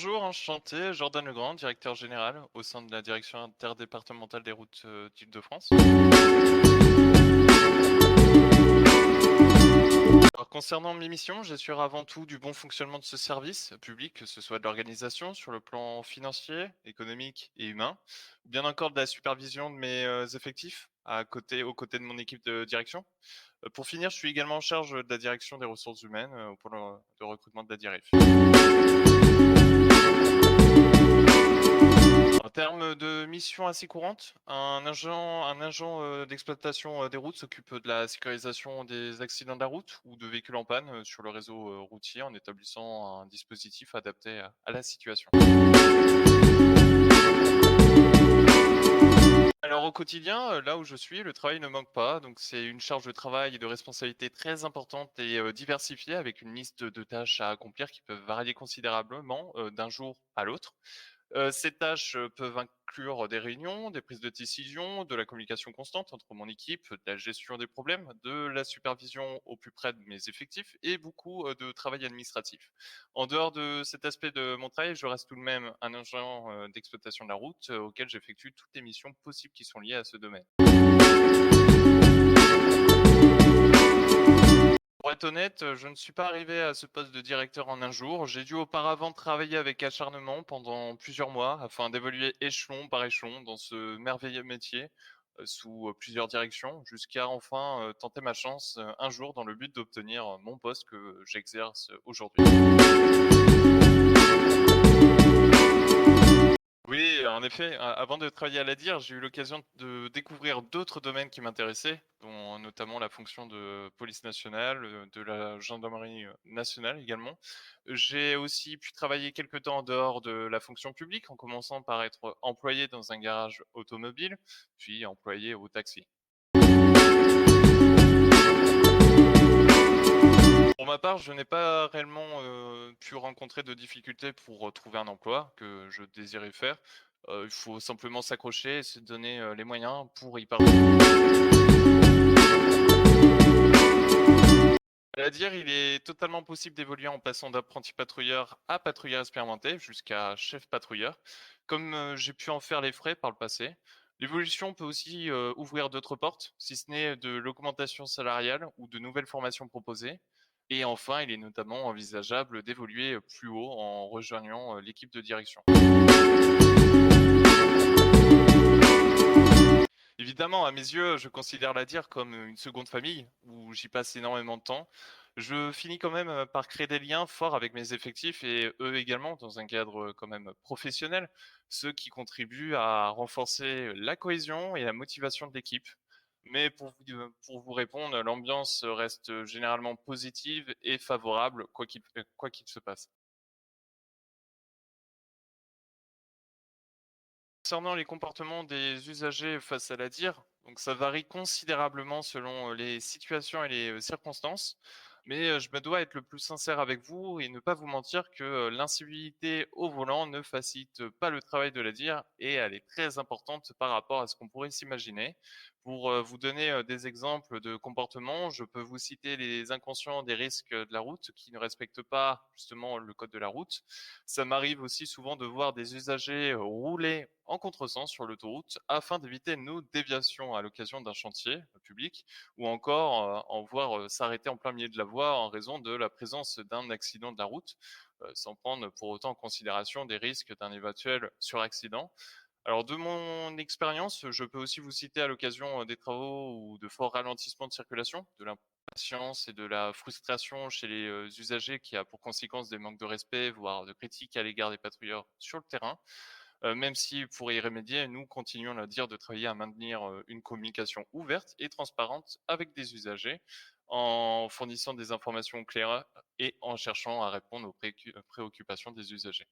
Bonjour, enchanté, Jordan Legrand, directeur général au sein de la direction interdépartementale des routes d'Île-de-France. Alors, concernant mes missions, j'assure avant tout du bon fonctionnement de ce service public, que ce soit de l'organisation sur le plan financier, économique et humain, ou bien encore de la supervision de mes effectifs aux côtés de mon équipe de direction. Pour finir, je suis également en charge de la direction des ressources humaines au pôle de recrutement de la DIREF. En termes de missions assez courantes, un agent d'exploitation des routes s'occupe de la sécurisation des accidents de la route ou de véhicules en panne sur le réseau routier en établissant un dispositif adapté à la situation. Alors au quotidien, là où je suis, le travail ne manque pas, donc c'est une charge de travail et de responsabilité très importante et diversifiée avec une liste de tâches à accomplir qui peuvent varier considérablement d'un jour à l'autre. Ces tâches, peuvent inclure des réunions, des prises de décision, de la communication constante entre mon équipe, de la gestion des problèmes, de la supervision au plus près de mes effectifs et beaucoup, de travail administratif. En dehors de cet aspect de mon travail, je reste tout de même un agent, d'exploitation de la route, auquel j'effectue toutes les missions possibles qui sont liées à ce domaine. Pour être honnête, je ne suis pas arrivé à ce poste de directeur en un jour. J'ai dû auparavant travailler avec acharnement pendant plusieurs mois afin d'évoluer échelon par échelon dans ce merveilleux métier, sous, plusieurs directions jusqu'à enfin, tenter ma chance, un jour dans le but d'obtenir, mon poste que j'exerce aujourd'hui. Oui, en effet, avant de travailler à la DIR, j'ai eu l'occasion de découvrir d'autres domaines qui m'intéressaient, dont notamment la fonction de police nationale, de la gendarmerie, nationale également. J'ai aussi pu travailler quelque temps en dehors de la fonction publique, en commençant par être employé dans un garage automobile, puis employé au taxi. Pour ma part, je n'ai pas réellement, pu rencontrer de difficultés pour, trouver un emploi que je désirais faire. Il faut simplement s'accrocher et se donner, les moyens pour y parvenir. À dire, il est totalement possible d'évoluer en passant d'apprenti patrouilleur à patrouilleur expérimenté jusqu'à chef patrouilleur, comme, j'ai pu en faire les frais par le passé. L'évolution peut aussi, ouvrir d'autres portes, si ce n'est de l'augmentation salariale ou de nouvelles formations proposées. Et enfin, il est notamment envisageable d'évoluer, plus haut en rejoignant, l'équipe de direction. Évidemment, à mes yeux, je considère la DIR comme une seconde famille où j'y passe énormément de temps. Je finis quand même par créer des liens forts avec mes effectifs et eux également dans un cadre quand même professionnel, ce qui contribue à renforcer la cohésion et la motivation de l'équipe. Mais pour vous répondre, l'ambiance reste généralement positive et favorable quoi qu'il se passe. Concernant les comportements des usagers face à la DIR, donc ça varie considérablement selon les situations et les circonstances. Mais je me dois être le plus sincère avec vous et ne pas vous mentir que l'incivilité au volant ne facilite pas le travail de la DIR et elle est très importante par rapport à ce qu'on pourrait s'imaginer. Pour vous donner des exemples de comportements, je peux vous citer les inconscients des risques de la route qui ne respectent pas justement le code de la route. Ça m'arrive aussi souvent de voir des usagers rouler en contresens sur l'autoroute afin d'éviter nos déviations à l'occasion d'un chantier public ou encore en voir s'arrêter en plein milieu de la voie en raison de la présence d'un accident de la route, sans prendre pour autant en considération des risques d'un éventuel suraccident. Alors de mon expérience, je peux aussi vous citer à l'occasion des travaux ou de forts ralentissements de circulation, de l'impatience et de la frustration chez les usagers qui a pour conséquence des manques de respect, voire de critiques à l'égard des patrouilleurs sur le terrain. Même si pour y remédier, nous continuons à dire de travailler à maintenir une communication ouverte et transparente avec des usagers en fournissant des informations claires et en cherchant à répondre aux préoccupations des usagers.